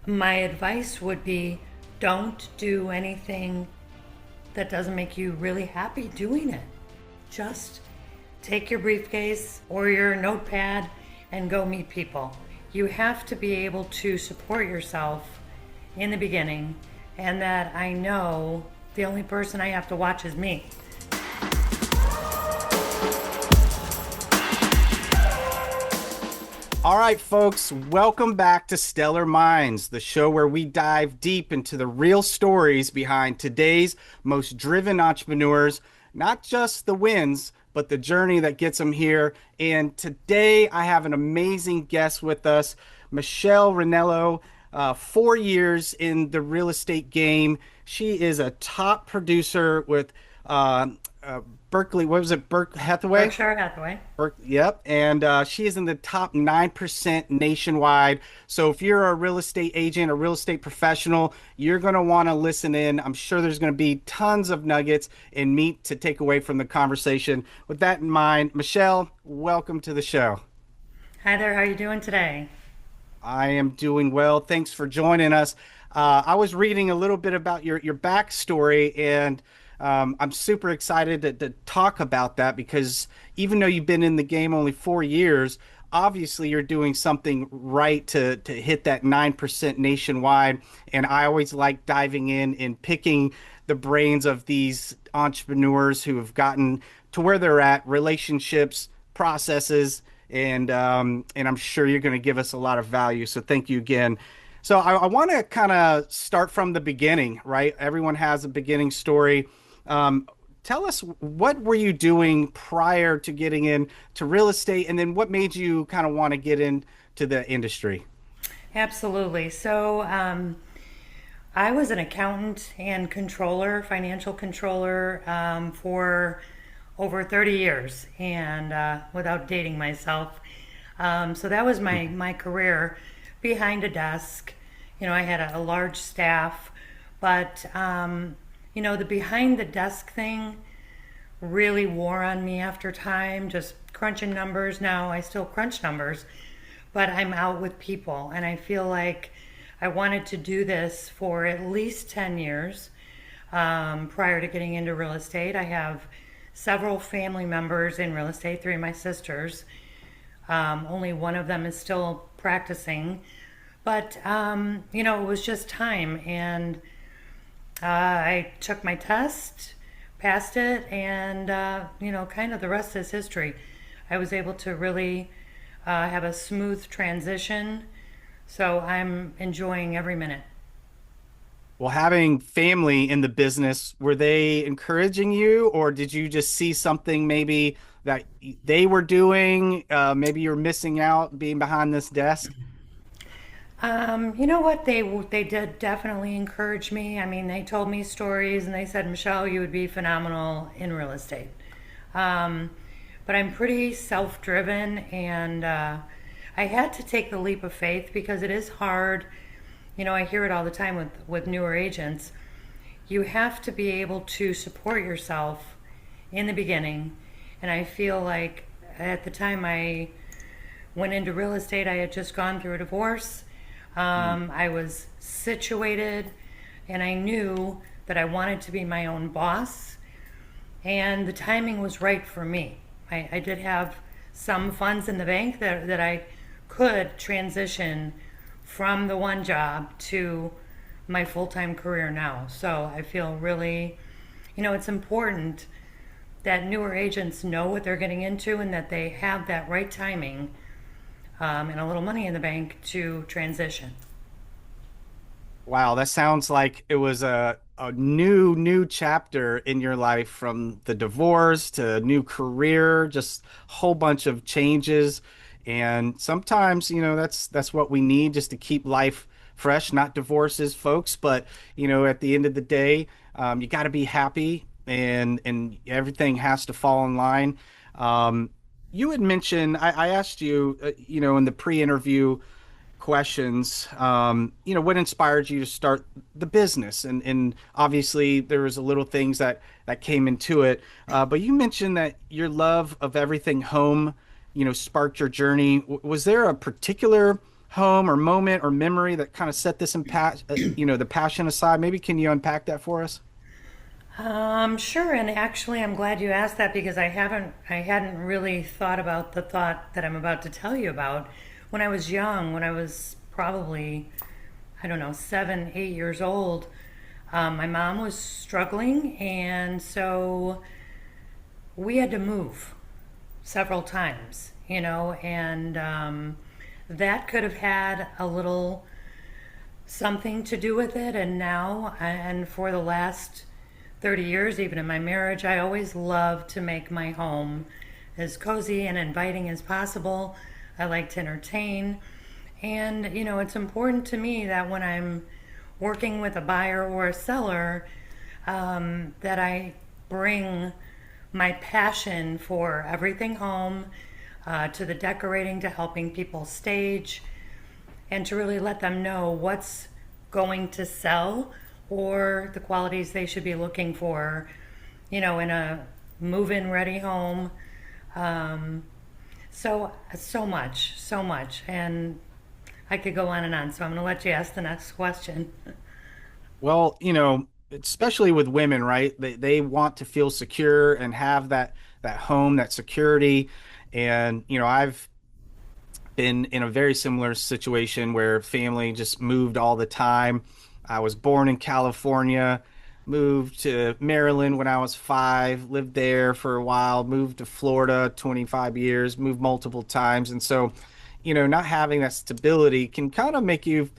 My advice would be don't do anything that doesn't make you really happy doing it. Just take your briefcase or your notepad and go meet people. You have to be able to support yourself in the beginning, and that I know the only person I have to watch is me. All right, folks, welcome back to Stellar Minds, the show where we dive deep into the real stories behind today's most driven entrepreneurs, not just the wins, but the journey that gets them here. And today I have an amazing guest with us, Michelle Rinello, 4 years in the real estate game. She is a top producer with Berkeley. What was it? Hathaway? Berkshire Hathaway. Yep. And she is in the top 9% nationwide. So if you're a real estate agent, a real estate professional, you're going to want to listen in. I'm sure there's going to be tons of nuggets and meat to take away from the conversation. With that in mind, Michelle, welcome to the show. Hi there, how are you doing today? I am doing well. Thanks for joining us. I was reading a little bit about your backstory, and I'm super excited to talk about that because even though you've been in the game only 4 years, obviously you're doing something right to hit that 9% nationwide. And I always like diving in and picking the brains of these entrepreneurs who have gotten to where they're at, relationships, processes, and I'm sure you're going to give us a lot of value. So thank you again. So I want to kind of start from the beginning, right? Everyone has a beginning story. Tell us, what were you doing prior to getting into real estate, and then what made you kind of want to get into the industry? Absolutely. I was an accountant and controller, financial controller, for over 30 years, and without dating myself. So that was my career behind a desk. I had a large staff, but the behind the desk thing really wore on me after time, just crunching numbers. Now I still crunch numbers, but I'm out with people, and I feel like I wanted to do this for at least 10 years prior to getting into real estate. I have several family members in real estate, three of my sisters. Only one of them is still practicing, but it was just time, and I took my test, passed it, and kind of the rest is history. I was able to really have a smooth transition, so I'm enjoying every minute. Well, having family in the business, were they encouraging you, or did you just see something maybe that they were doing? Maybe you're missing out being behind this desk. You know what? They did definitely encourage me. I mean, they told me stories, and they said, Michelle, you would be phenomenal in real estate. Um, but I'm pretty self-driven, and I had to take the leap of faith because it is hard. I hear it all the time with newer agents. You have to be able to support yourself in the beginning. And I feel like at the time I went into real estate, I had just gone through a divorce. I was situated, and I knew that I wanted to be my own boss, and the timing was right for me. I did have some funds in the bank that I could transition from the one job to my full-time career now. So I feel really, it's important that newer agents know what they're getting into and that they have that right timing and a little money in the bank to transition. Wow, that sounds like it was a new chapter in your life, from the divorce to a new career, just a whole bunch of changes. And sometimes, that's what we need just to keep life fresh, not divorces, folks. But, at the end of the day, you got to be happy, and everything has to fall in line. You had mentioned, I asked you, in the pre-interview questions, what inspired you to start the business? And obviously there was a little things that came into it. But you mentioned that your love of everything home, sparked your journey. Was there a particular home or moment or memory that kind of set this the passion aside? Maybe can you unpack that for us? Sure, and actually, I'm glad you asked that because I hadn't really thought about the thought that I'm about to tell you about. When I was young, when I was probably, I don't know, 7, 8 years old, my mom was struggling, and so we had to move several times, and that could have had a little something to do with it. And now, and for the last 30 years, even in my marriage, I always love to make my home as cozy and inviting as possible. I like to entertain. And, it's important to me that when I'm working with a buyer or a seller, that I bring my passion for everything home, to the decorating, to helping people stage, and to really let them know what's going to sell or the qualities they should be looking for, in a move in ready home. Um, so much, so much. And I could go on and on. So I'm going to let you ask the next question. Well, especially with women, right? They want to feel secure and have that home, that security. And, I've been in a very similar situation where family just moved all the time. I was born in California, moved to Maryland when I was 5, lived there for a while, moved to Florida 25 years, moved multiple times. And so, not having that stability can kind of make you,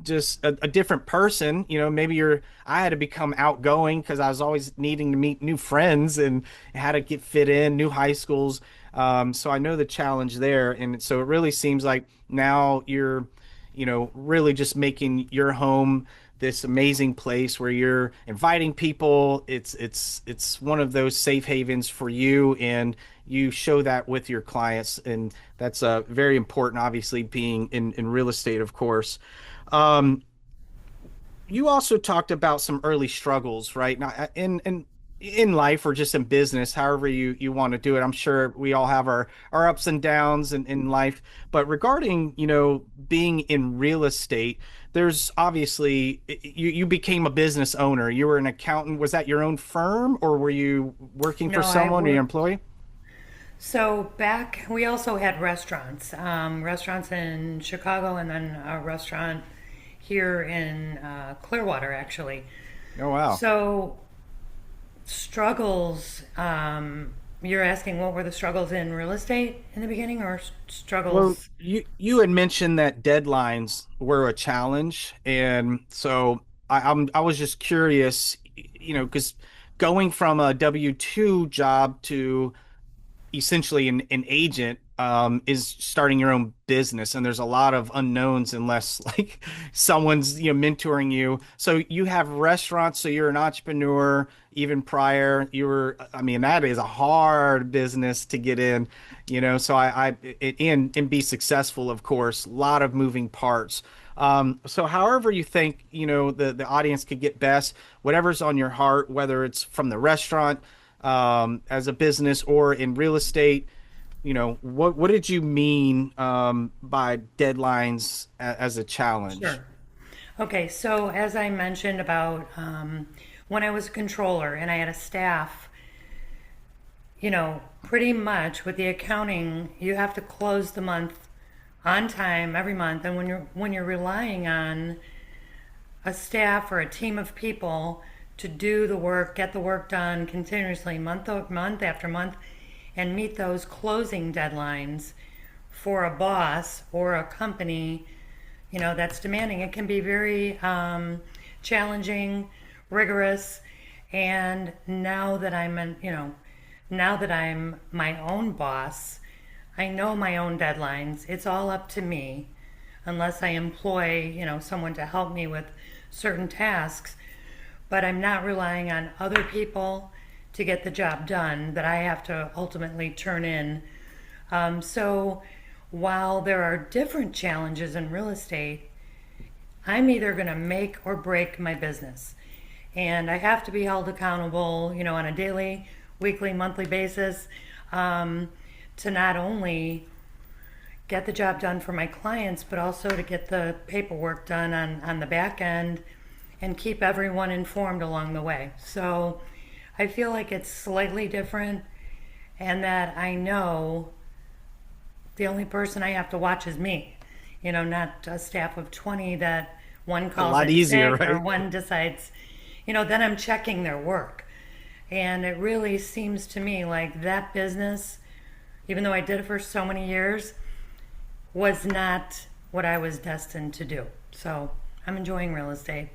just a different person. Maybe I had to become outgoing because I was always needing to meet new friends and had to get fit in, new high schools. So I know the challenge there. And so it really seems like now you're, really just making your home this amazing place where you're inviting people. It's one of those safe havens for you, and you show that with your clients, and that's very important. Obviously, being in real estate, of course. Um, you also talked about some early struggles, right? Now, in life or just in business, however you want to do it. I'm sure we all have our ups and downs in life. But regarding, being in real estate, there's obviously you became a business owner. You were an accountant. Was that your own firm or were you working for No, I someone or your worked. employee? So back, we also had restaurants, restaurants in Chicago, and then a restaurant here in Clearwater, actually. Oh, wow. So struggles. You're asking what were the struggles in real estate in the beginning, or Well, struggles? you had mentioned that deadlines were a challenge, and so I was just curious, because going from a W-2 job to essentially an agent is starting your own business, and there's a lot of unknowns unless like someone's mentoring you. So you have restaurants, so you're an entrepreneur. Even prior, you were, I mean, that is a hard business to get in, so and be successful, of course, a lot of moving parts. So however you think, the audience could get best, whatever's on your heart, whether it's from the restaurant, as a business or in real estate, what did you mean by deadlines as a challenge? Sure. Okay, so as I mentioned about when I was a controller and I had a staff, pretty much with the accounting, you have to close the month on time every month. And when you're relying on a staff or a team of people to do the work, get the work done continuously, month after month, and meet those closing deadlines for a boss or a company, that's demanding. It can be very challenging, rigorous. And now that I'm my own boss, I know my own deadlines. It's all up to me, unless I employ, someone to help me with certain tasks. But I'm not relying on other people to get the job done that I have to ultimately turn in. So while there are different challenges in real estate, I'm either going to make or break my business. And I have to be held accountable, on a daily, weekly, monthly basis, to not only, get the job done for my clients, but also to get the paperwork done on the back end and keep everyone informed along the way. So I feel like it's slightly different, and that I know the only person I have to watch is me. Not a staff of 20 that one A calls lot in easier, sick or right? one decides, then I'm checking their work. And it really seems to me like that business, even though I did it for so many years, was not what I was destined to do. So I'm enjoying real estate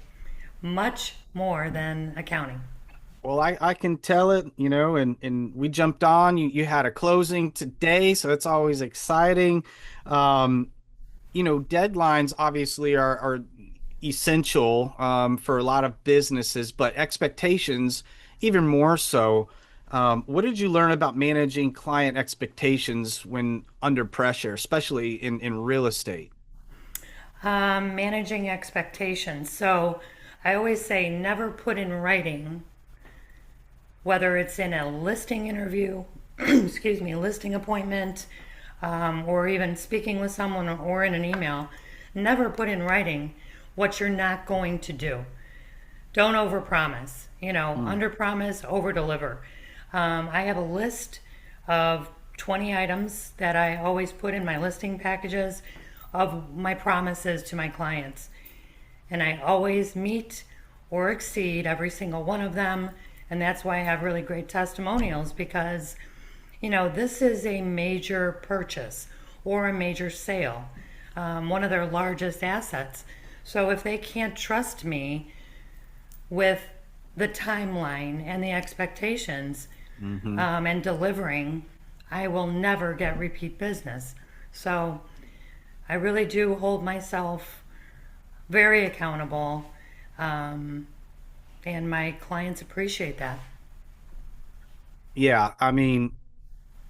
much more than accounting. Well, I can tell it, and we jumped on. You had a closing today, so it's always exciting. Um, deadlines obviously are essential for a lot of businesses, but expectations even more so. What did you learn about managing client expectations when under pressure, especially in real estate? Managing expectations. So I always say never put in writing, whether it's in a listing interview, excuse me, a listing appointment, or even speaking with someone or in an email, never put in writing what you're not going to do. Don't overpromise. Mm, Underpromise, overdeliver. I have a list of 20 items that I always put in my listing packages of my promises to my clients. And I always meet or exceed every single one of them. And that's why I have really great testimonials, because, this is a major purchase or a major sale, one of their largest assets. So if they can't trust me with the timeline and the expectations, hmm. and delivering, I will never get repeat business. So I really do hold myself very accountable, um, and my clients appreciate that. Yeah, I mean,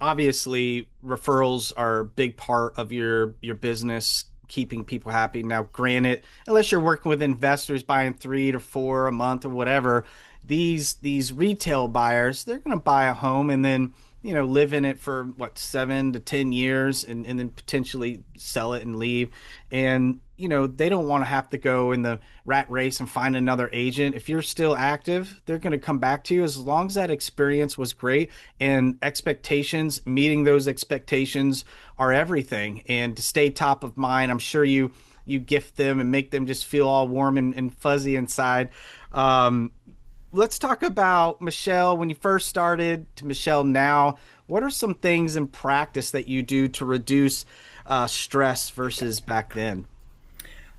obviously referrals are a big part of your business, keeping people happy. Now, granted, unless you're working with investors buying 3 to 4 a month or whatever, these retail buyers, they're going to buy a home and then live in it for what, 7 to 10 years, and then potentially sell it and leave. And they don't want to have to go in the rat race and find another agent. If you're still active, they're going to come back to you as long as that experience was great, and expectations, meeting those expectations are everything. And to stay top of mind, I'm sure you gift them and make them just feel all warm and fuzzy inside. Um, let's talk about Michelle when you first started to Michelle now. What are some things in practice that you do to reduce stress versus back then?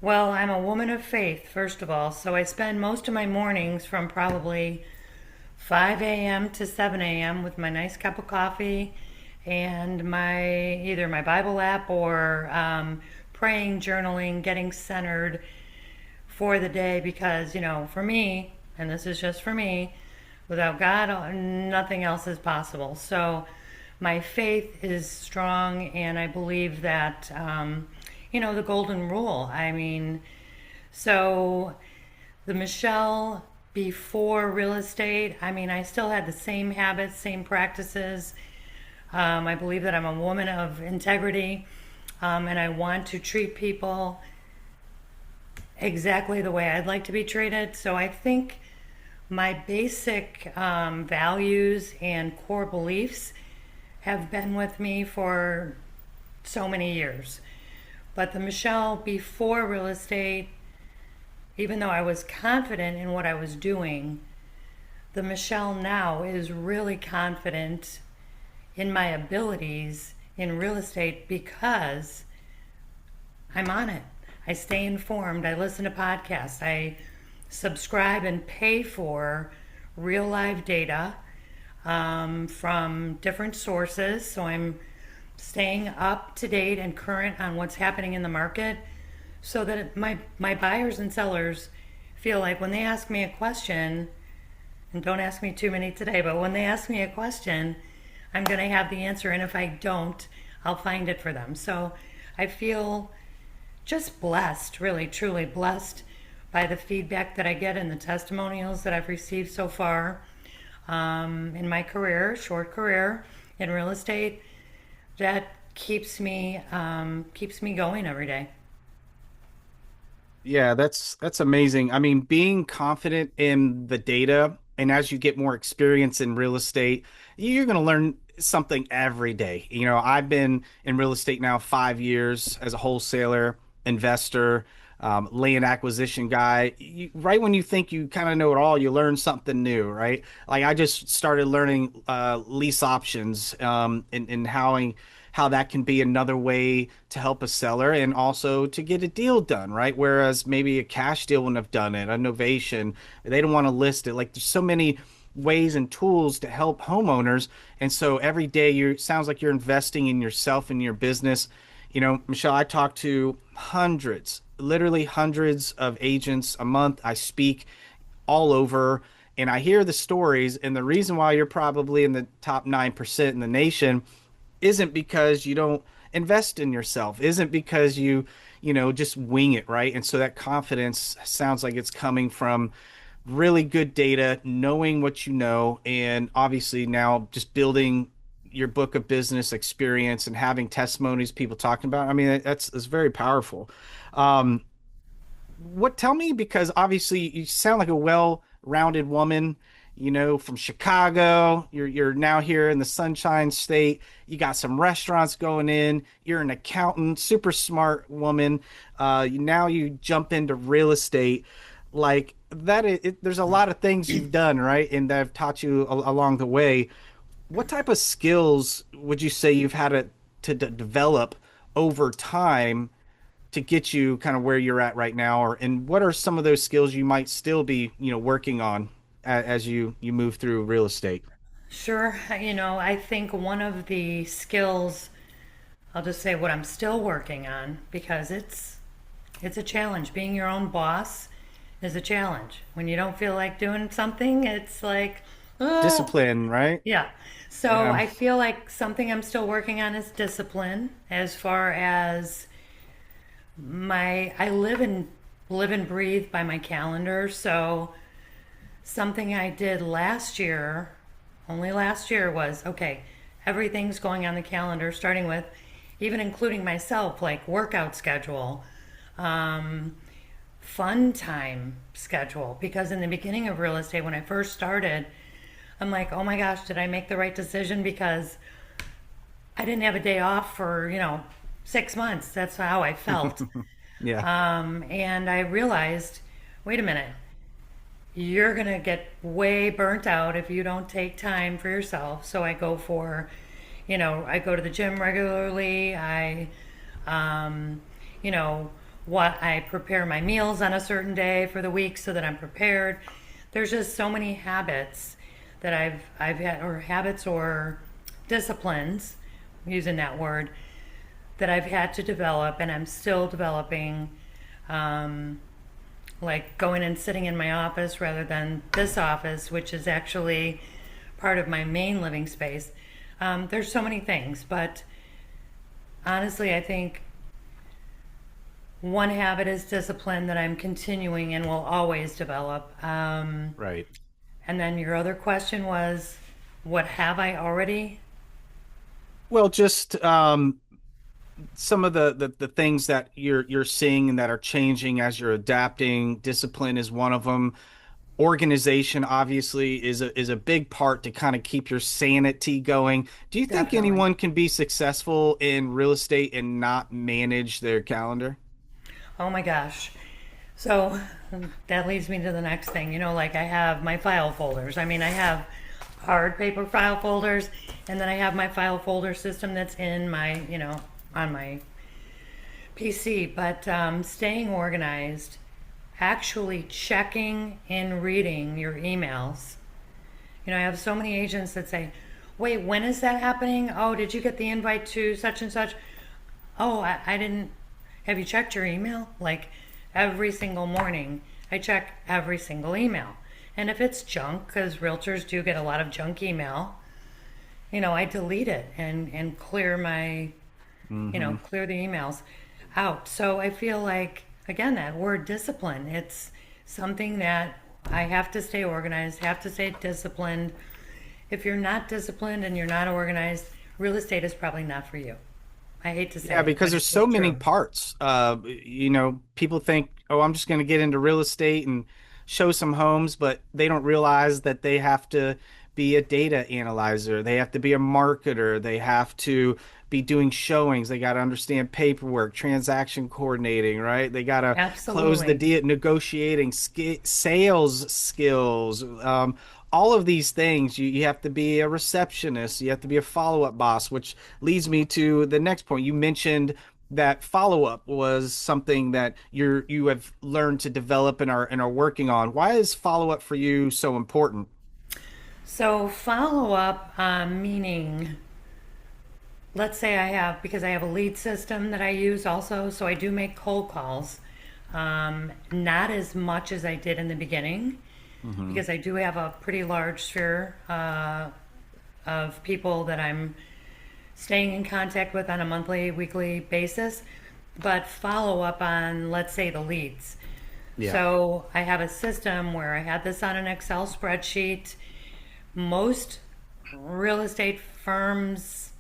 Well, I'm a woman of faith, first of all, so I spend most of my mornings from probably 5 a.m. to 7 a.m. with my nice cup of coffee and my either my Bible app or praying, journaling, getting centered for the day, because for me, and this is just for me, without God nothing else is possible. So my faith is strong, and I believe that the golden rule. I mean, so the Michelle before real estate, I mean, I still had the same habits, same practices. I believe that I'm a woman of integrity, and I want to treat people exactly the way I'd like to be treated. So I think my basic values and core beliefs have been with me for so many years. But the Michelle before real estate, even though I was confident in what I was doing, the Michelle now is really confident in my abilities in real estate because I'm on it. I stay informed. I listen to podcasts. I subscribe and pay for real live data from different sources. So I'm staying up to date and current on what's happening in the market, so that my buyers and sellers feel like when they ask me a question, and don't ask me too many today, but when they ask me a question, I'm going to have the answer. And if I don't, I'll find it for them. So I feel just blessed, really, truly blessed by the feedback that I get and the testimonials that I've received so far in my career, short career in real estate, that keeps me going every day. Yeah, that's amazing. I mean, being confident in the data, and as you get more experience in real estate, you're going to learn something every day. I've been in real estate now 5 years as a wholesaler, investor, land acquisition guy. Right when you think you kind of know it all, you learn something new, right? Like I just started learning lease options, and how that can be another way to help a seller and also to get a deal done, right? Whereas maybe a cash deal wouldn't have done it, a novation, they don't want to list it. Like there's so many ways and tools to help homeowners. And so every day you sounds like you're investing in yourself and your business. Michelle, I talk to hundreds, literally hundreds of agents a month. I speak all over and I hear the stories. And the reason why you're probably in the top 9% in the nation isn't because you don't invest in yourself, isn't because you just wing it, right? And so that confidence sounds like it's coming from really good data, knowing what you know, and obviously now just building your book of business experience and having testimonies, people talking about. I mean, that's very powerful. Um, what tell me because obviously you sound like a well-rounded woman, from Chicago. You're now here in the Sunshine State. You got some restaurants going in. You're an accountant, super smart woman. Now you jump into real estate. Like that, there's a lot of things you've done, right? And that have taught you along the way. What type of skills would you say you've had to develop over time to get you kind of where you're at right now, or and what are some of those skills you might still be, working on as you move through real estate? Sure, I think one of the skills, I'll just say what I'm still working on because it's a challenge. Being your own boss is a challenge. When you don't feel like doing something, it's like, oh, Discipline, right? yeah. So Yeah. I feel like something I'm still working on is discipline as far as I live and breathe by my calendar. So something I did last year, only last year, was okay, everything's going on the calendar, starting with even including myself, like workout schedule, um, fun time schedule. Because in the beginning of real estate, when I first started, I'm like, oh my gosh, did I make the right decision? Because I didn't have a day off for, 6 months. That's how I felt. Yeah. And I realized, wait a minute, you're going to get way burnt out if you don't take time for yourself. So I go to the gym regularly. Um, you know, I prepare my meals on a certain day for the week so that I'm prepared. There's just so many habits that I've had, or habits or disciplines, using that word, that I've had to develop and I'm still developing. Um, like going and sitting in my office rather than this office, which is actually part of my main living space. There's so many things, but honestly, I think one habit is discipline that I'm continuing and will always develop. Right. And then your other question was, what have I already? Well, just some of the things that you're seeing and that are changing as you're adapting. Discipline is one of them. Organization obviously is a big part to kind of keep your sanity going. Do you think Definitely. anyone can be successful in real estate and not manage their calendar? Oh my gosh. So that leads me to the next thing. Like I have my file folders. I mean, I have hard paper file folders, and then I have my file folder system that's in my, on my PC. But staying organized, actually checking and reading your emails. I have so many agents that say, wait, when is that happening? Oh, did you get the invite to such and such? Oh, I didn't. Have you checked your email? Like every single morning, I check every single email. And if it's junk, because realtors do get a lot of junk email, I delete it and clear Hmm. clear the emails out. So I feel like, again, that word discipline, it's something that I have to stay organized, have to stay disciplined. If you're not disciplined and you're not organized, real estate is probably not for you. I hate to Yeah, say it, because but there's it's so just many true. parts. People think, oh, I'm just going to get into real estate and show some homes, but they don't realize that they have to be a data analyzer. They have to be a marketer. They have to be doing showings. They got to understand paperwork, transaction coordinating, right? They got to close the Absolutely. deal, negotiating, sales skills. All of these things, you have to be a receptionist, you have to be a follow-up boss, which leads me to the next point. You mentioned that follow-up was something that you have learned to develop and are working on. Why is follow-up for you so important? So follow up, meaning, let's say because I have a lead system that I use also, so I do make cold calls. Not as much as I did in the beginning, Hmm. because I do have a pretty large sphere of people that I'm staying in contact with on a monthly, weekly basis, but follow up on, let's say, the leads. Yeah. So I have a system where I had this on an Excel spreadsheet. Most real estate firms,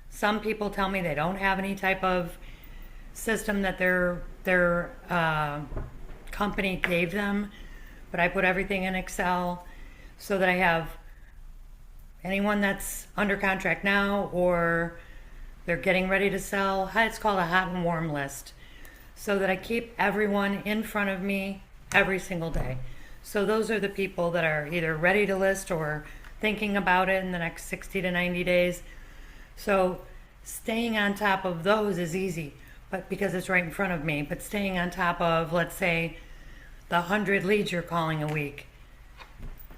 some people tell me they don't have any type of system that their company gave them, but I put everything in Excel so that I have anyone that's under contract now or they're getting ready to sell. It's called a hot and warm list, so that I keep everyone in front of me every single day. So those are the people that are either ready to list or thinking about it in the next 60 to 90 days. So staying on top of those is easy, but because it's right in front of me. But staying on top of, let's say, the 100 leads you're calling a week,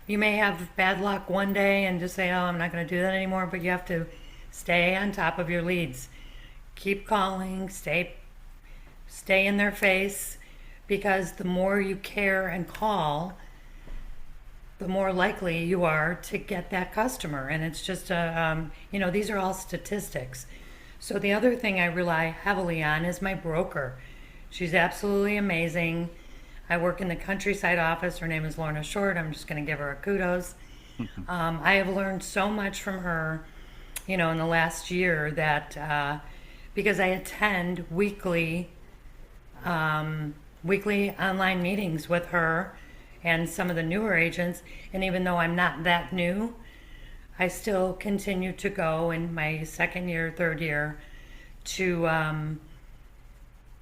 you may have bad luck one day and just say, oh, I'm not going to do that anymore, but you have to stay on top of your leads. Keep calling, stay in their face, because the more you care and call, the more likely you are to get that customer. And it's just these are all statistics. So the other thing I rely heavily on is my broker. She's absolutely amazing. I work in the countryside office. Her name is Lorna Short. I'm just going to give her a kudos. I have learned so much from her, in the last year, that because I attend weekly online meetings with her and some of the newer agents. And even though I'm not that new, I still continue to go in my second year, third year to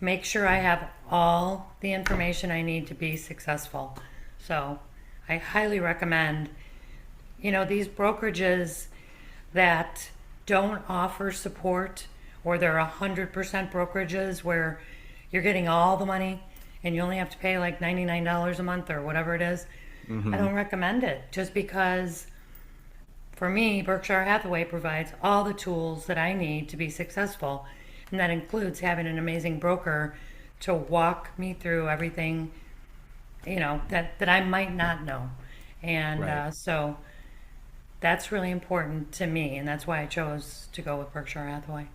make sure I have all the information I need to be successful. So I highly recommend, these brokerages that don't offer support, or they're 100% brokerages where you're getting all the money and you only have to pay like $99 a month or whatever it is. I Hmm. don't recommend it, just because for me, Berkshire Hathaway provides all the tools that I need to be successful. And that includes having an amazing broker to walk me through everything, that I might not know. And Right. so that's really important to me. And that's why I chose to go with Berkshire Hathaway.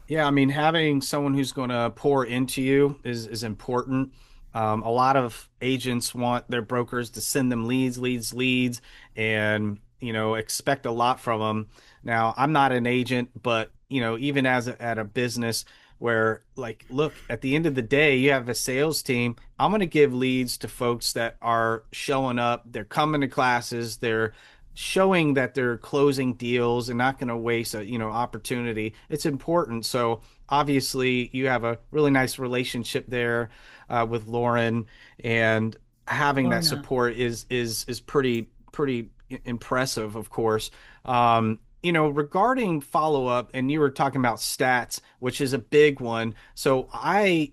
Yeah, I mean, having someone who's going to pour into you is important. A lot of agents want their brokers to send them leads, leads, leads, and expect a lot from them. Now, I'm not an agent, but even at a business where, like, look, at the end of the day, you have a sales team. I'm going to give leads to folks that are showing up, they're coming to classes, they're showing that they're closing deals and not going to waste a opportunity. It's important. So obviously you have a really nice relationship there with Lauren, and having that Lorna. support is pretty impressive, of course. Regarding follow up, and you were talking about stats, which is a big one. So I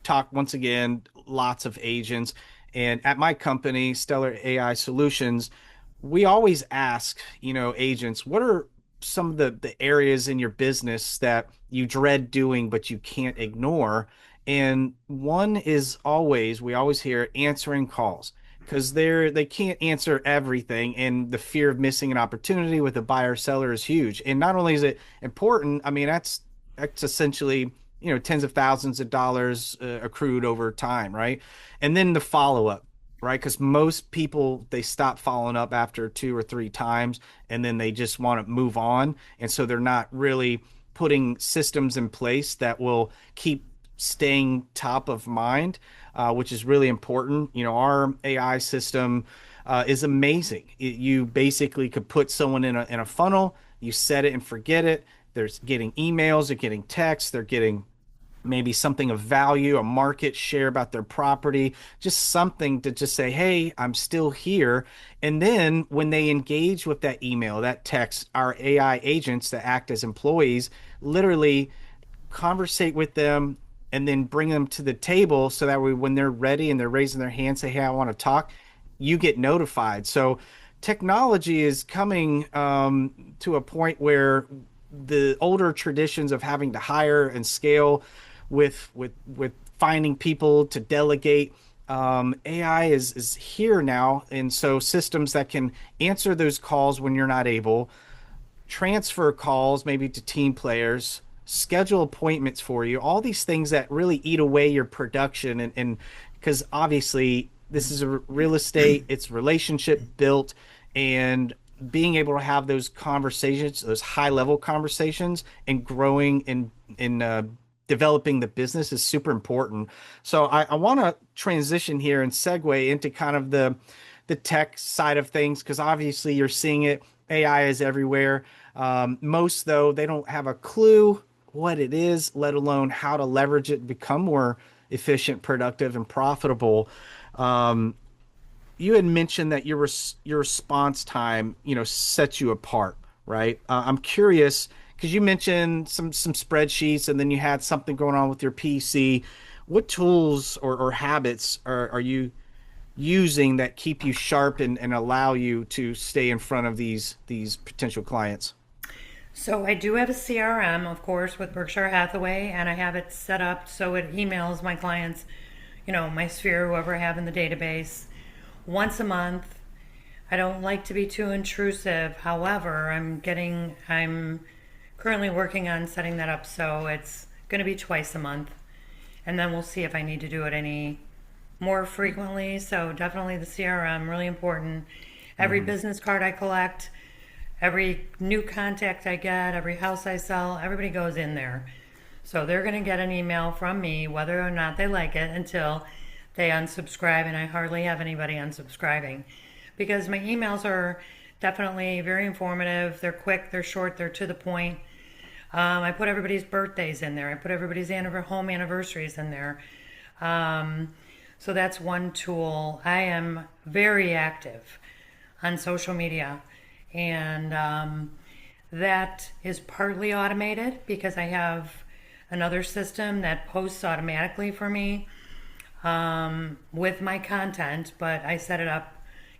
talk once again, lots of agents. And at my company, Stellar AI Solutions, we always ask, agents, what are some of the areas in your business that you dread doing, but you can't ignore? And one is always, we always hear answering calls because they can't answer everything. And the fear of missing an opportunity with a buyer seller is huge. And not only is it important, I mean, that's essentially tens of thousands of dollars accrued over time, right? And then the follow up, right? Because most people they stop following up after two or three times, and then they just want to move on, and so they're not really putting systems in place that will keep staying top of mind, which is really important. Our AI system is amazing. You basically could put someone in a funnel, you set it and forget it. They're getting emails, they're getting texts, they're getting maybe something of value, a market share about their property, just something to just say, hey, I'm still here. And then when they engage with that email, that text, our AI agents that act as employees literally conversate with them and then bring them to the table so that way when they're ready and they're raising their hand, say, hey, I want to talk, you get notified. So technology is coming to a point where the older traditions of having to hire and scale with finding people to delegate. AI is here now, and so systems that can answer those calls when you're not able, transfer calls maybe to team players, schedule appointments for you, all these things that really eat away your production. And because obviously this is a real estate, it's relationship built, and being able to have those conversations, those high level conversations, and growing in developing the business is super important. So I want to transition here and segue into kind of the tech side of things because obviously you're seeing it. AI is everywhere. Most though they don't have a clue what it is, let alone how to leverage it, become more efficient, productive, and profitable. Um, you had mentioned that your response time, sets you apart, right? I'm curious because you mentioned some spreadsheets and then you had something going on with your PC. What tools or habits are you using that keep you sharp and allow you to stay in front of these potential clients? So I do have a CRM, of course, with Berkshire Hathaway, and I have it set up so it emails my clients, my sphere, whoever I have in the database, once a month. I don't like to be too intrusive. However, I'm currently working on setting that up so it's going to be twice a month. And then we'll see if I need to do it any more frequently. So definitely the CRM, really important. Every Hmm. business card I collect, every new contact I get, every house I sell, everybody goes in there. So they're going to get an email from me whether or not they like it until they unsubscribe, and I hardly have anybody unsubscribing because my emails are definitely very informative. They're quick, they're short, they're to the point. I put everybody's birthdays in there. I put everybody's home anniversaries in there. Um, so that's one tool. I am very active on social media, and that is partly automated because I have another system that posts automatically for me with my content, but I set it up,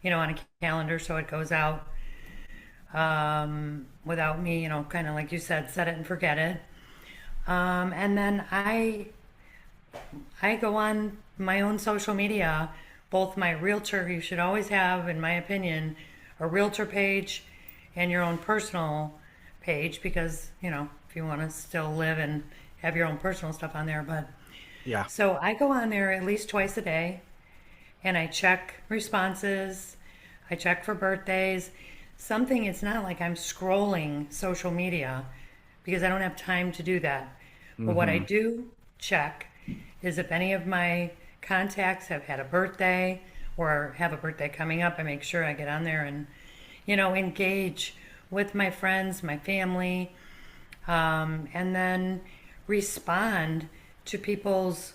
on a calendar so it goes out without me, kind of like you said, set it and forget it. And then I go on my own social media, both my realtor, you should always have, in my opinion, a realtor page and your own personal page because, if you want to still live and have your own personal stuff on there. But Yeah. so I go on there at least twice a day and I check responses. I check for birthdays. Something, it's not like I'm scrolling social media because I don't have time to do that. But what I Hmm. do check is if any of my contacts have had a birthday or have a birthday coming up, I make sure I get on there and, engage with my friends, my family, and then respond to people's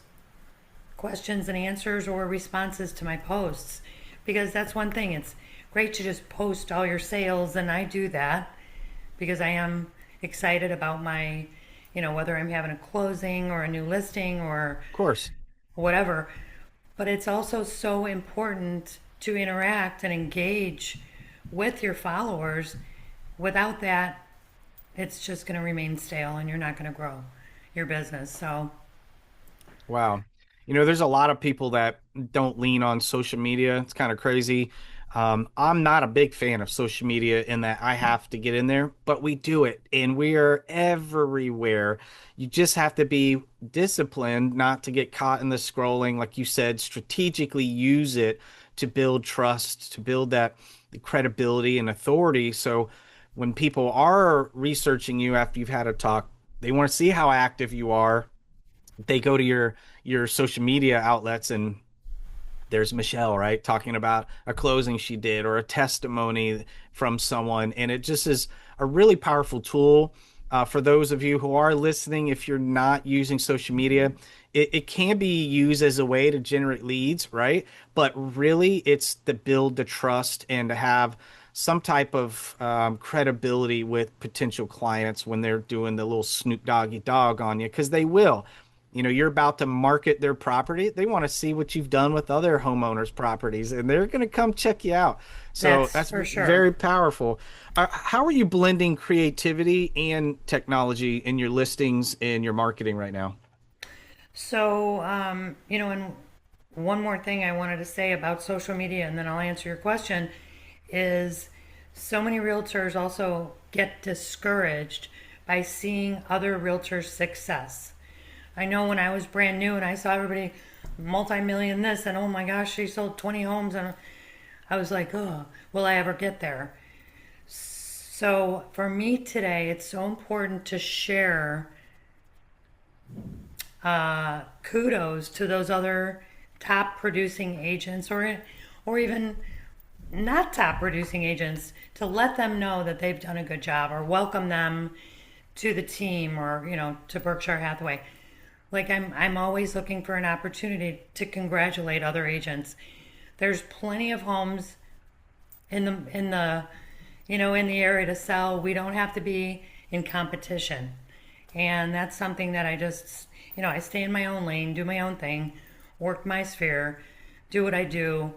questions and answers or responses to my posts. Because that's one thing, it's great to just post all your sales, and I do that because I am excited about my, whether I'm having a closing or a new listing or Of course. whatever. But it's also so important to interact and engage with your followers. Without that, it's just going to remain stale and you're not going to grow your business. So, Wow. There's a lot of people that don't lean on social media. It's kind of crazy. I'm not a big fan of social media in that I have to get in there, but we do it and we are everywhere. You just have to be disciplined not to get caught in the scrolling. Like you said, strategically use it to build trust, to build that the credibility and authority. So when people are researching you after you've had a talk, They want to see how active you are. They go to your social media outlets, and there's Michelle, right? Talking about a closing she did or a testimony from someone. And it just is a really powerful tool. For those of you who are listening, if you're not using social media, it can be used as a way to generate leads, right? But really, it's to build the trust and to have some type of credibility with potential clients when they're doing the little Snoop Doggy Dog on you, because they will. You're about to market their property. They want to see what you've done with other homeowners' properties, and they're going to come check you out. So That's that's for sure. very powerful. How are you blending creativity and technology in your listings and your marketing right now? So, and one more thing I wanted to say about social media, and then I'll answer your question, is so many realtors also get discouraged by seeing other realtors' success. I know when I was brand new and I saw everybody multi-million this, and oh my gosh, she sold 20 homes, and I was like, oh, will I ever get there? So for me today, it's so important to share kudos to those other top producing agents, or even not top producing agents, to let them know that they've done a good job, or welcome them to the team, or to Berkshire Hathaway. Like I'm always looking for an opportunity to congratulate other agents. There's plenty of homes in the in the area to sell. We don't have to be in competition. And that's something that I just, I stay in my own lane, do my own thing, work my sphere, do what I do,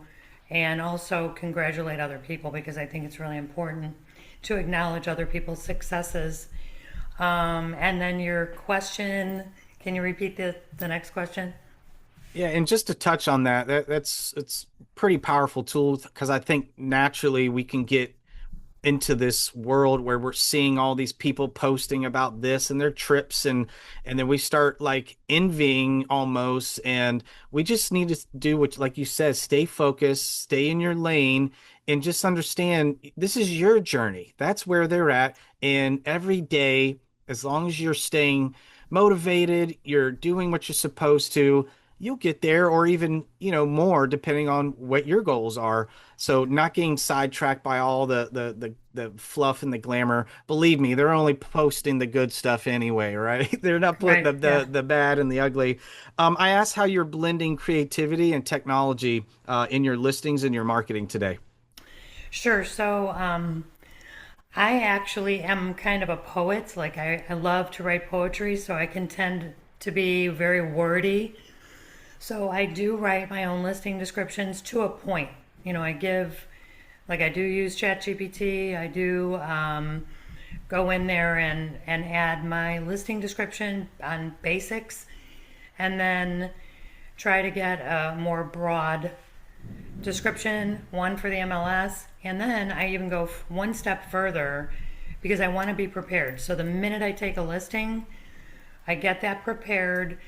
and also congratulate other people, because I think it's really important to acknowledge other people's successes. And then your question, can you repeat the next question? Yeah, and just to touch on that, that's it's pretty powerful tool because I think naturally we can get into this world where we're seeing all these people posting about this and their trips, and then we start like envying almost, and we just need to do what, like you said, stay focused, stay in your lane, and just understand this is your journey. That's where they're at. And every day, as long as you're staying motivated, you're doing what you're supposed to, you'll get there, or even more depending on what your goals are. So not getting sidetracked by all the fluff and the glamour. Believe me, they're only posting the good stuff anyway, right? They're not putting Right. Yeah. the bad and the ugly. I asked how you're blending creativity and technology in your listings and your marketing today. Sure. So, I actually am kind of a poet. Like I love to write poetry, so I can tend to be very wordy. So I do write my own listing descriptions to a point. I give, like I do use ChatGPT. I do go in there and add my listing description on basics, and then try to get a more broad description, one for the MLS, and then I even go one step further because I want to be prepared. So the minute I take a listing, I get that prepared,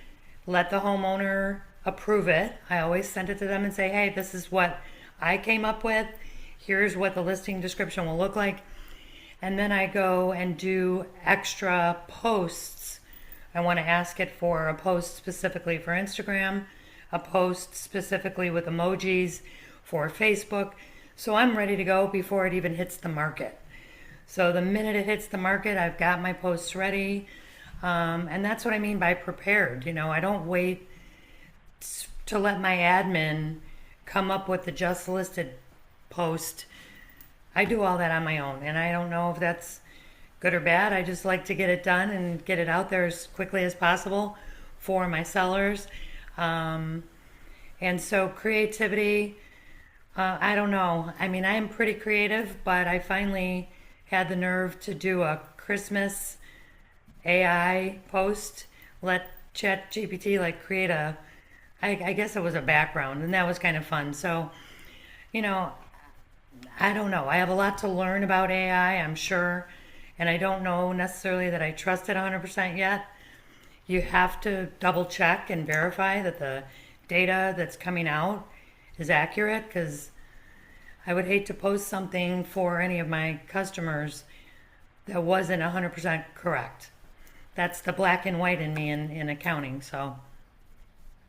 let the homeowner approve it. I always send it to them and say, hey, this is what I came up with. Here's what the listing description will look like. And then I go and do extra posts. I want to ask it for a post specifically for Instagram, a post specifically with emojis for Facebook. So I'm ready to go before it even hits the market. So the minute it hits the market, I've got my posts ready. And that's what I mean by prepared. I don't wait to let my admin come up with the just listed post. I do all that on my own, and I don't know if that's good or bad. I just like to get it done and get it out there as quickly as possible for my sellers. Um, and so creativity, I don't know. I mean, I am pretty creative, but I finally had the nerve to do a Christmas AI post. Let Chat GPT like create I guess it was a background, and that was kind of fun. So, you know, I don't know. I have a lot to learn about AI, I'm sure, and I don't know necessarily that I trust it 100% yet. You have to double check and verify that the data that's coming out is accurate, because I would hate to post something for any of my customers that wasn't 100% correct. That's the black and white in me in accounting. So,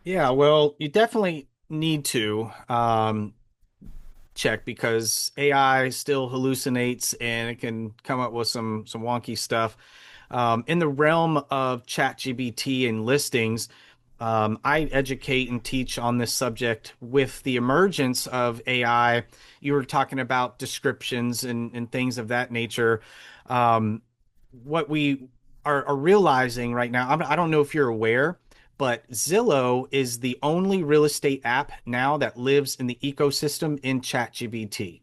Yeah, well, you definitely need to check because AI still hallucinates and it can come up with some wonky stuff. In the realm of ChatGPT and listings, I educate and teach on this subject with the emergence of AI. You were talking about descriptions and things of that nature. What we are realizing right now, I don't know if you're aware, but Zillow is the only real estate app now that lives in the ecosystem in ChatGPT.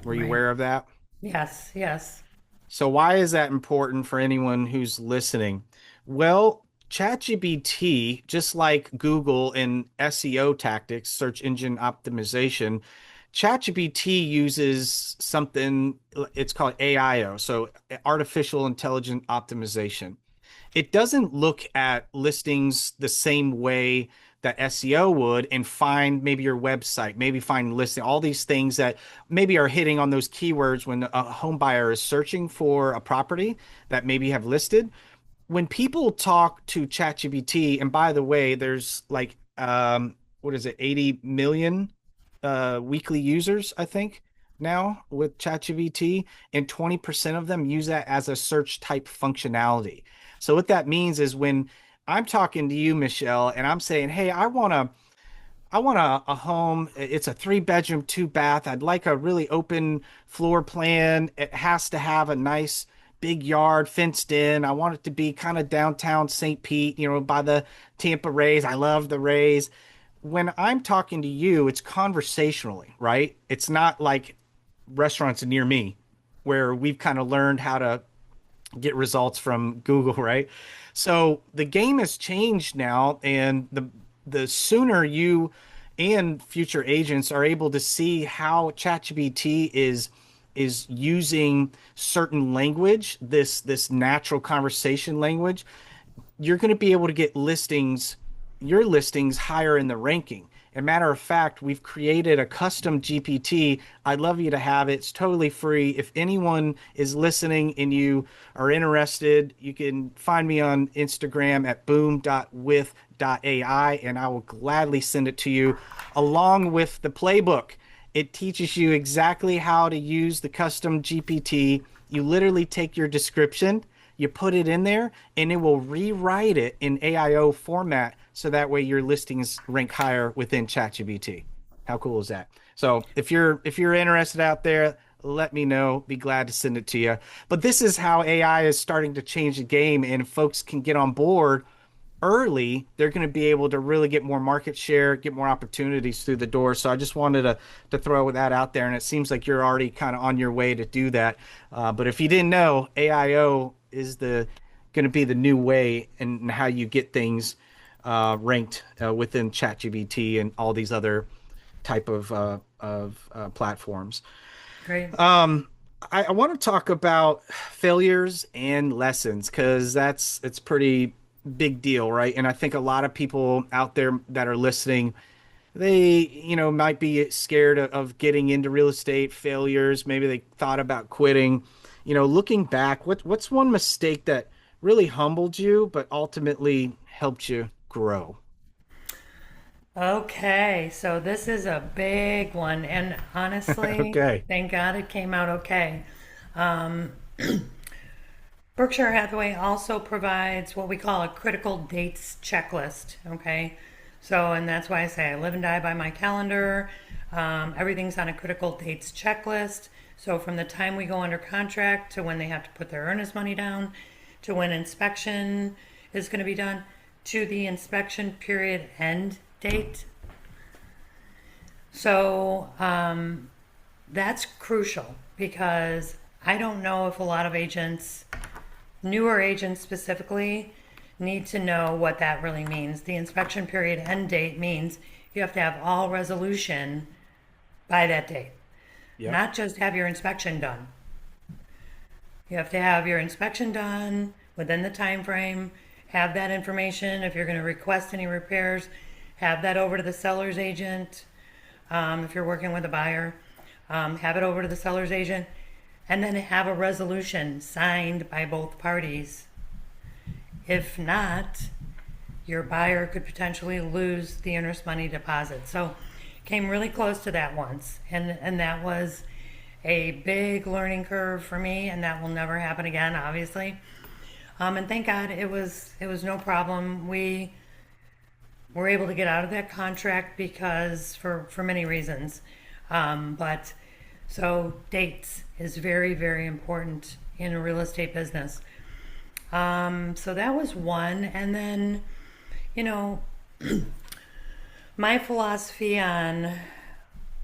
Were you right. aware of that? Yes, yes, So why is that important for anyone who's listening? Well, ChatGPT, just like Google in SEO tactics, search engine optimization, ChatGPT uses something, it's called AIO, so artificial intelligent optimization. It doesn't look at listings the same way that SEO would and find maybe your website, maybe find listing, all these things that maybe are hitting on those keywords when a home buyer is searching for a property that maybe have listed. When people talk to ChatGPT, and by the way, there's like what is it, 80 million weekly users, I think, now with ChatGPT, and 20% of them use that as a search type functionality. So what that means is when I'm talking to you, Michelle, and I'm saying, "Hey, I want a home. It's a 3 bedroom, 2 bath. I'd like a really open floor plan. It has to have a nice big yard fenced in. I want it to be kind of downtown St. Pete, by the Tampa Rays. I love the Rays. When I'm talking to you, it's conversationally, right? It's not like restaurants near me where we've kind of learned how to get results from Google, right? So the game has changed now, and the sooner you and future agents are able to see how ChatGPT is using certain language, this natural conversation language, you're going to be able to get your listings higher in the ranking. As a matter of fact, we've created a custom GPT. I'd love you to have it. It's totally free. If anyone is listening and you are interested, you can find me on Instagram at boom.with.ai and I will gladly send it to you along with the playbook. It teaches you exactly how to use the custom GPT. You literally take your description, you put it in there, and it will rewrite it in AIO format so that way your listings rank higher within ChatGPT. How cool is that? So if you're interested out there, let me know. Be glad to send it to you. But this is how AI is starting to change the game, and if folks can get on board early, they're going to be able to really get more market share, get more opportunities through the door. So I just wanted to throw that out there, and it seems like you're already kind of on your way to do that. But if you didn't know, AIO is the going to be the new way and how you get things ranked within ChatGPT and all these other type of platforms. great. I want to talk about failures and lessons because it's pretty big deal, right? And I think a lot of people out there that are listening, they, might be scared of getting into real estate failures. Maybe they thought about quitting. Looking back, what's one mistake that really humbled you, but ultimately helped you grow? Okay, so this is a big one, and honestly, Okay. thank God it came out okay. Berkshire Hathaway also provides what we call a critical dates checklist. Okay, so and that's why I say I live and die by my calendar. Everything's on a critical dates checklist. So from the time we go under contract to when they have to put their earnest money down, to when inspection is going to be done, to the inspection period end date. So that's crucial because I don't know if a lot of agents, newer agents specifically, need to know what that really means. The inspection period end date means you have to have all resolution by that date, Yep. not just have your inspection done. You have to have your inspection done within the time frame, have that information. If you're going to request any repairs, have that over to the seller's agent. If you're working with a buyer, have it over to the seller's agent, and then have a resolution signed by both parties If not, your buyer could potentially lose the earnest money deposit. So came really close to that once, and that was a big learning curve for me, and that will never happen again, obviously. And thank God it was no problem. We were able to get out of that contract because for many reasons. But so dates is very, very important in a real estate business. So that was one. And then, you know, my philosophy on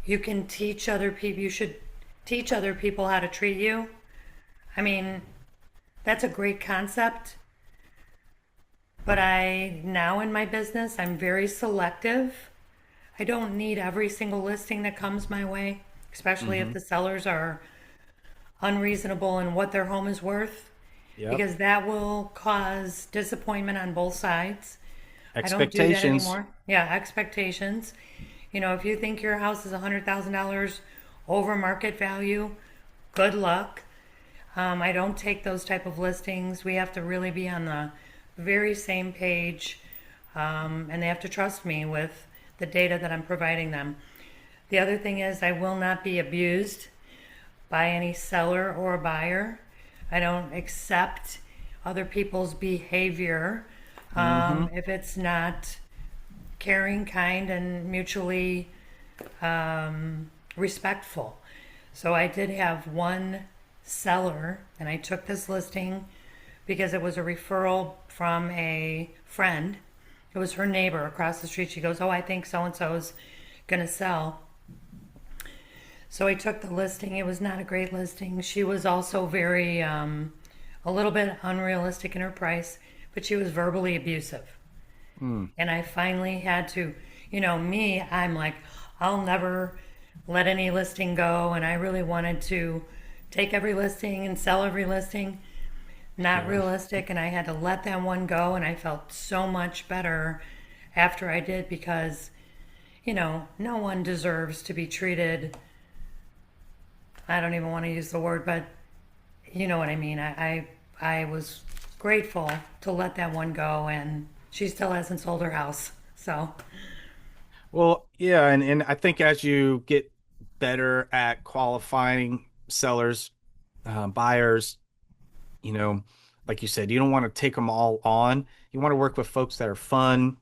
you can teach other people, you should teach other people how to treat you. I mean, that's a great concept. But now in my business, I'm very selective. I don't need every single listing that comes my way, especially if Mm-hmm. the sellers are unreasonable in what their home is worth, Yep. because that will cause disappointment on both sides. I don't do that Expectations. anymore. Yeah, expectations. If you think your house is $100,000 over market value, good luck. I don't take those type of listings. We have to really be on the very same page, and they have to trust me with the data that I'm providing them. The other thing is, I will not be abused by any seller or buyer. I don't accept other people's behavior Mm-hmm. if it's not caring, kind, and mutually respectful. So I did have one seller, and I took this listing because it was a referral from a friend. It was her neighbor across the street. She goes, "Oh, I think so and so's going to sell." So I took the listing. It was not a great listing. She was also a little bit unrealistic in her price, but she was verbally abusive. Mm. And I finally had to, me, I'm like, I'll never let any listing go. And I really wanted to take every listing and sell every listing. Not Yeah. realistic. And I had to let that one go. And I felt so much better after I did because, no one deserves to be treated. I don't even want to use the word, but you know what I mean. I was grateful to let that one go, and she still hasn't sold her house. So Well, yeah, and I think as you get better at qualifying sellers, buyers, you know, like you said, you don't want to take them all on. You want to work with folks that are fun,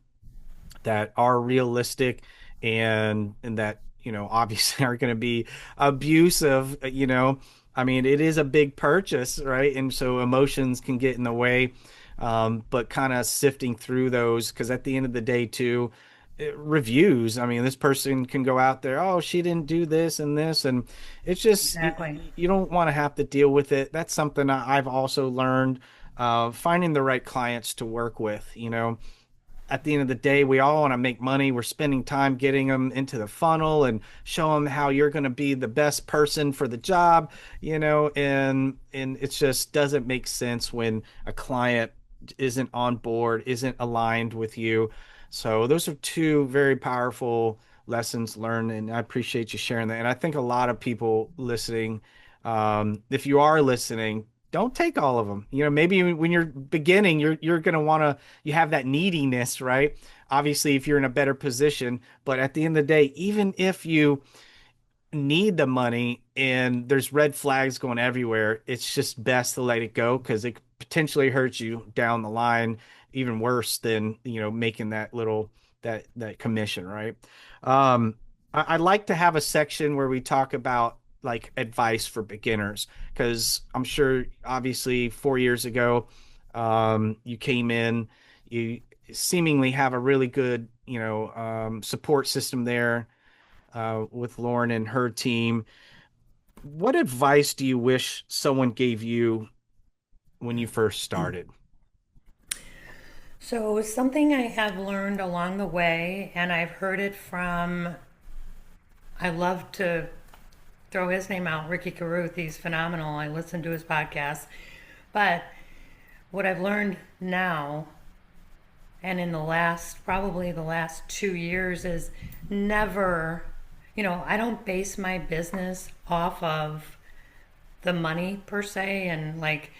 that are realistic, and that, obviously are going to be abusive, I mean, it is a big purchase, right? And so emotions can get in the way. But kind of sifting through those, because at the end of the day, too, reviews. I mean, this person can go out there, oh, she didn't do this and this, and it's just exactly. you don't want to have to deal with it. That's something I've also learned, finding the right clients to work with. At the end of the day, we all want to make money. We're spending time getting them into the funnel and show them how you're going to be the best person for the job, and it just doesn't make sense when a client isn't on board, isn't aligned with you. So those are two very powerful lessons learned, and I appreciate you sharing that. And I think a lot of people listening, if you are listening, don't take all of them. Maybe when you're beginning, you're going to want to you have that neediness, right? Obviously, if you're in a better position, but at the end of the day, even if you need the money and there's red flags going everywhere, it's just best to let it go because it potentially hurts you down the line, even worse than, making that commission, right? I'd like to have a section where we talk about like advice for beginners because I'm sure obviously 4 years ago, you came in, you seemingly have a really good, support system there, with Lauren and her team. What advice do you wish someone gave you when you first started? So something I have learned along the way, and I've heard it from, I love to throw his name out, Ricky Carruth. He's phenomenal. I listen to his podcast. But what I've learned now, and in probably the last 2 years, is never, I don't base my business off of the money per se and like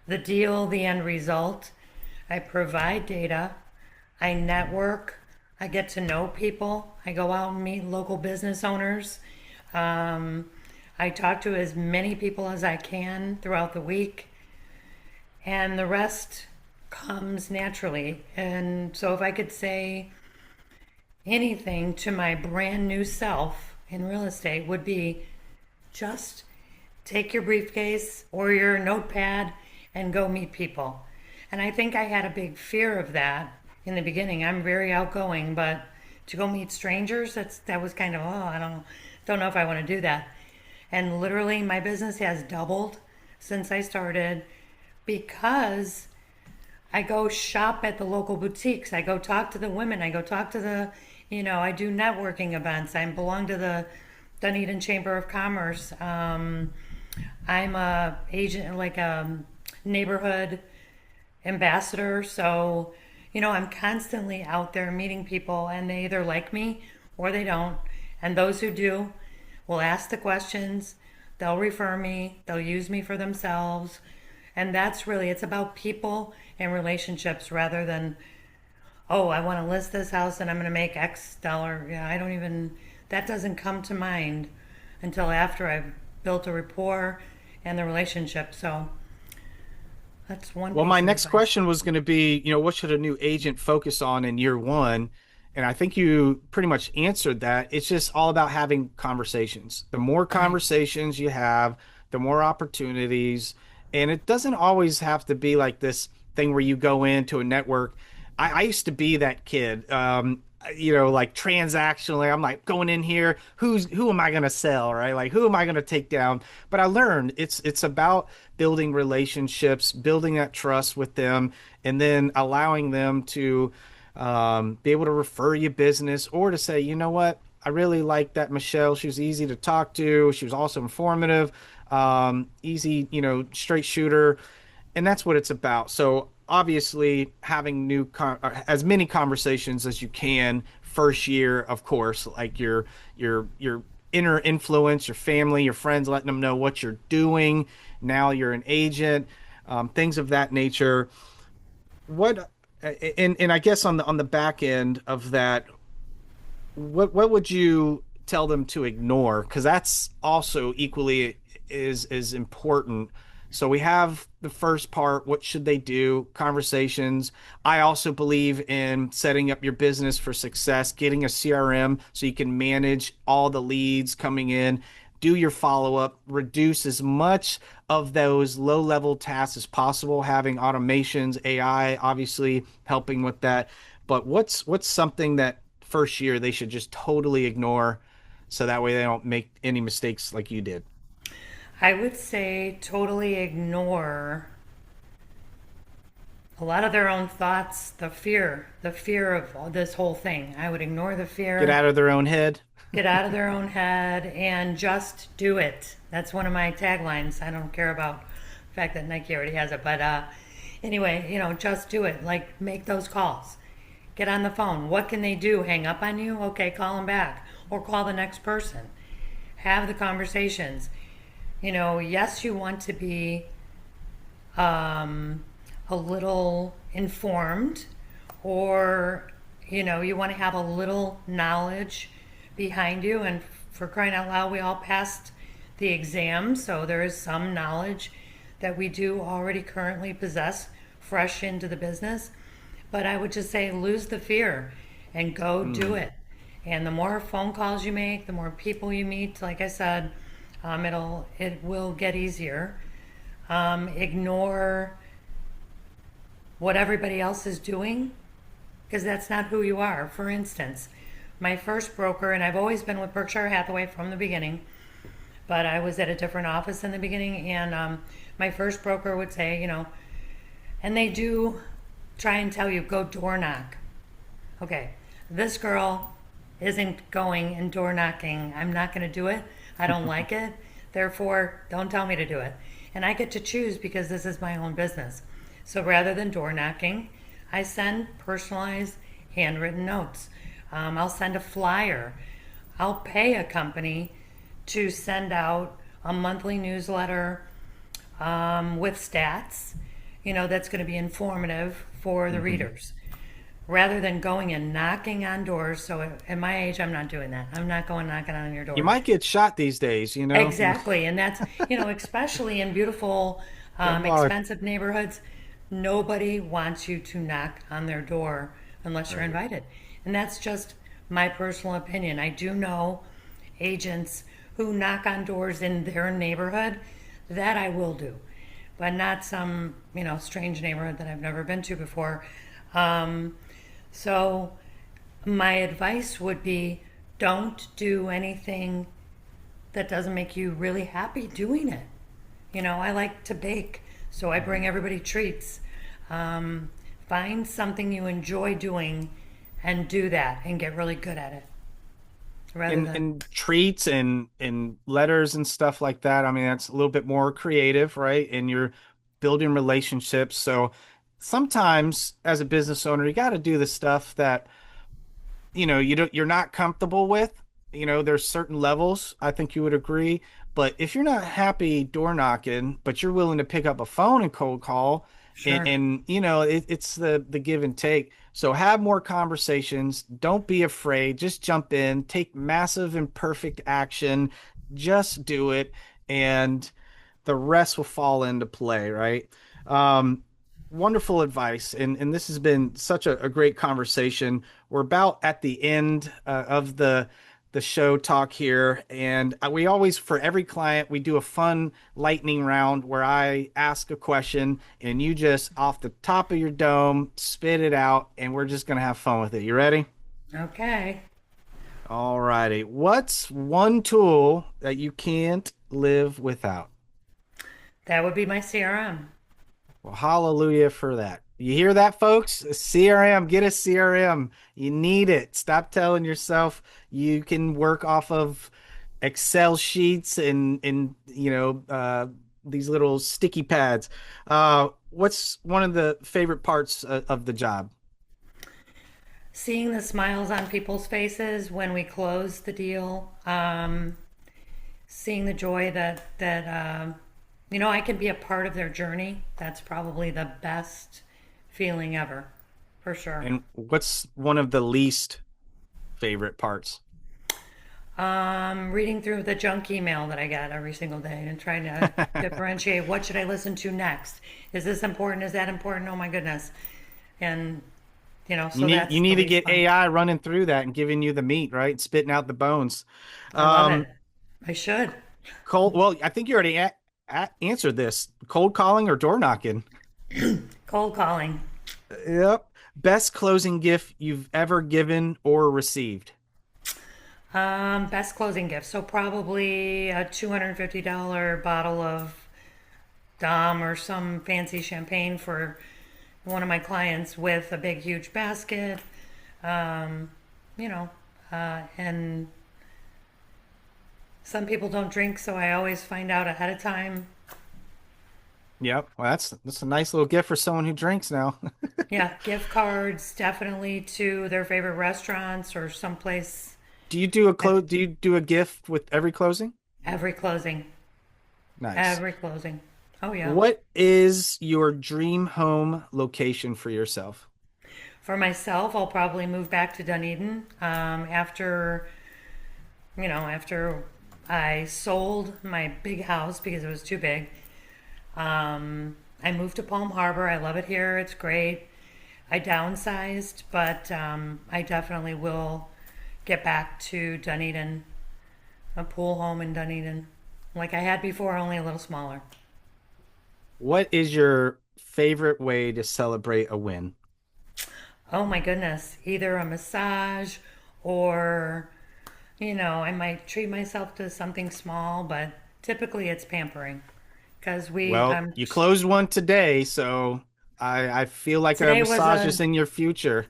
the deal, the end result. I provide data. I network. I get to know people. I go out and meet local business owners. Um, I talk to as many people as I can throughout the week, and the rest comes naturally. And so, if I could say anything to my brand new self in real estate, would be just take your briefcase or your notepad and go meet people. And I think I had a big fear of that in the beginning. I'm very outgoing, but to go meet strangers, that was kind of, oh, I don't know if I want to do that. And literally my business has doubled since I started because I go shop at the local boutiques. I go talk to the women. I go talk to I do networking events. I belong to the Dunedin Chamber of Commerce. I'm a agent, like a neighborhood ambassador. So, I'm constantly out there meeting people, and they either like me or they don't. And those who do will ask the questions. They'll refer me. They'll use me for themselves. And that's really, it's about people and relationships rather than, oh, I want to list this house and I'm going to make X dollar. Yeah, that doesn't come to mind until after I've built a rapport and the relationship. So that's one Well, my piece of next advice. question was going to be, what should a new agent focus on in year one? And I think you pretty much answered that. It's just all about having conversations. The more Right. conversations you have, the more opportunities. And it doesn't always have to be like this thing where you go into a network. I used to be that kid. Like transactionally, I'm like going in here, who am I gonna sell, right? Like who am I gonna take down? But I learned it's about building relationships, building that trust with them, and then allowing them to be able to refer you business or to say, you know what, I really like that Michelle. She was easy to talk to. She was also informative, easy, straight shooter, and that's what it's about. So obviously, having as many conversations as you can first year, of course, like your inner influence, your family, your friends, letting them know what you're doing. Now you're an agent, things of that nature. What and I guess on the back end of that, what would you tell them to ignore? Because that's also equally is important. So we have the first part, what should they do? Conversations. I also believe in setting up your business for success, getting a CRM so you can manage all the leads coming in, do your follow-up, reduce as much of those low-level tasks as possible, having automations, AI obviously helping with that. But what's something that first year they should just totally ignore so that way they don't make any mistakes like you did? I would say totally ignore a lot of their own thoughts, the fear of this whole thing. I would ignore the Get fear, out of their own head. get out of their own head, and just do it. That's one of my taglines. I don't care about the fact that Nike already has it, but anyway, just do it. Like, make those calls. Get on the phone. What can they do? Hang up on you? Okay, call them back. Or call the next person. Have the conversations. Yes, you want to be a little informed, or you want to have a little knowledge behind you. And for crying out loud, we all passed the exam, so there is some knowledge that we do already currently possess fresh into the business. But I would just say lose the fear and go do Hmm. it. And the more phone calls you make, the more people you meet, like I said, it will get easier. Ignore what everybody else is doing, because that's not who you are. For instance, my first broker, and I've always been with Berkshire Hathaway from the beginning, but I was at a different office in the beginning, and my first broker would say, and they do try and tell you, go door knock. Okay, this girl isn't going and door knocking. I'm not going to do it. I don't like it. Therefore, don't tell me to do it. And I get to choose because this is my own business. So rather than door knocking, I send personalized handwritten notes. I'll send a flyer. I'll pay a company to send out a monthly newsletter with stats. that's going to be informative for the Hmm. readers rather than going and knocking on doors. So at my age, I'm not doing that. I'm not going knocking on your You door. might get shot these days, you know? Exactly. And that's, especially in beautiful, Come on. expensive neighborhoods, nobody wants you to knock on their door unless you're Right. invited. And that's just my personal opinion. I do know agents who knock on doors in their neighborhood. That I will do, but not some, strange neighborhood that I've never been to before. Um, so my advice would be don't do anything that doesn't make you really happy doing it. I like to bake, so I bring Mhm. everybody treats. Um, find something you enjoy doing and do that and get really good at it rather And than, and treats and letters and stuff like that. I mean, that's a little bit more creative, right? And you're building relationships. So sometimes as a business owner, you got to do the stuff that you're not comfortable with. There's certain levels, I think you would agree. But if you're not happy door knocking, but you're willing to pick up a phone and cold call, and, sure. and it's the give and take. So have more conversations. Don't be afraid. Just jump in, take massive imperfect action, just do it, and the rest will fall into play, right? Um, Wonderful advice, and this has been such a great conversation. We're about at the end of the show talk here, and we always, for every client, we do a fun lightning round where I ask a question and you just off the top of your dome spit it out, and we're just gonna have fun with it. You ready? Okay. All righty. What's one tool that you can't live without? That would be my CRM. Well, hallelujah for that. You hear that, folks? A CRM, get a CRM. You need it. Stop telling yourself you can work off of Excel sheets and these little sticky pads. What's one of the favorite parts of the job? Seeing the smiles on people's faces when we close the deal, seeing the joy that I can be a part of their journey. That's probably the best feeling ever, for sure. And what's one of the least favorite parts? Reading through the junk email that I get every single day and trying to differentiate what should I listen to next. Is this important? Is that important? Oh my goodness! And You so need that's you the need to least get fun. AI running through that and giving you the meat, right? Spitting out the bones. I love it. Um, I should. Well, I think you already answered this. Cold calling or door knocking? Cold calling. Yep. Best closing gift you've ever given or received? Best closing gift. So probably a $250 bottle of Dom or some fancy champagne for one of my clients with a big, huge basket. Um, you know, and some people don't drink, so I always find out ahead of time. Yep. Well, that's a nice little gift for someone who drinks now. Yeah, gift cards definitely to their favorite restaurants or someplace. Do you do a gift with every closing? Every closing. Nice. Every closing. Oh, yeah. What is your dream home location for yourself? For myself, I'll probably move back to Dunedin after I sold my big house because it was too big. I moved to Palm Harbor. I love it here. It's great. I downsized, but I definitely will get back to Dunedin, a pool home in Dunedin, like I had before, only a little smaller. What is your favorite way to celebrate a win? Oh my goodness, either a massage or, I might treat myself to something small, but typically it's pampering because Well, you closed one today, so I feel like a today was massage is a in your future.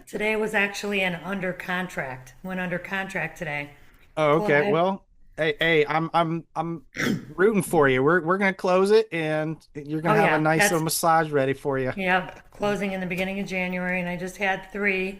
today was actually an under contract. Went under contract today. Oh, okay. I, Well, hey, I'm rooting for you. We're gonna close it, and you're oh gonna have a yeah, nice little that's massage ready for you. yep, closing in the beginning of January, and I just had three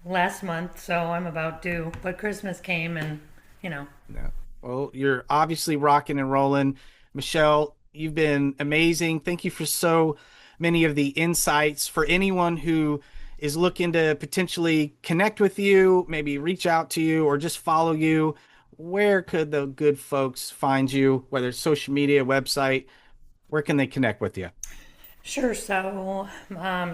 last month, so I'm about due. But Christmas came, and you know, Yeah. Well, you're obviously rocking and rolling. Michelle, you've been amazing. Thank you for so many of the insights for anyone who is looking to potentially connect with you, maybe reach out to you, or just follow you. Where could the good folks find you, whether it's social media, website? Where can they connect with you? Sure. So,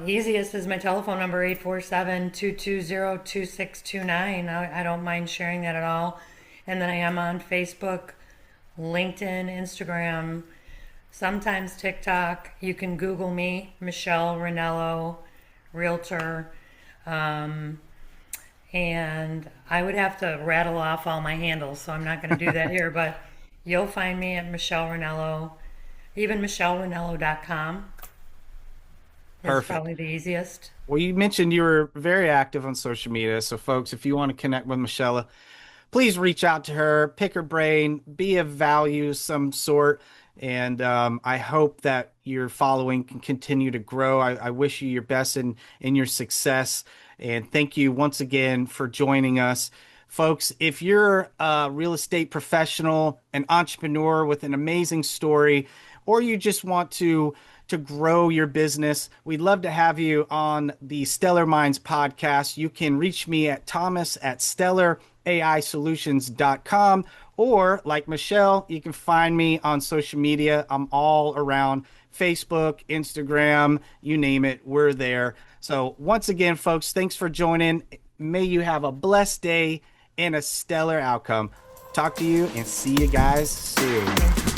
easiest is my telephone number, 847-220-2629. I don't mind sharing that at all. And then I am on Facebook, LinkedIn, Instagram, sometimes TikTok. You can Google me, Michelle Rinello, Realtor. Um, and I would have to rattle off all my handles, so I'm not going to do that here. But you'll find me at Michelle Rinello, even MichelleRinello.com is Perfect. probably the easiest. Well, you mentioned you were very active on social media. So, folks, if you want to connect with Michelle, please reach out to her, pick her brain, be of value of some sort. And I hope that your following can continue to grow. I wish you your best in your success. And thank you once again for joining us. Folks, if you're a real estate professional, an entrepreneur with an amazing story, or you just want to grow your business, we'd love to have you on the Stellar Minds podcast. You can reach me at Thomas at stellaraisolutions.com, or like Michelle, you can find me on social media. I'm all around Facebook, Instagram, you name it, we're there. So once again, folks, thanks for joining. May you have a blessed day and a stellar outcome. Talk to you and see you guys soon.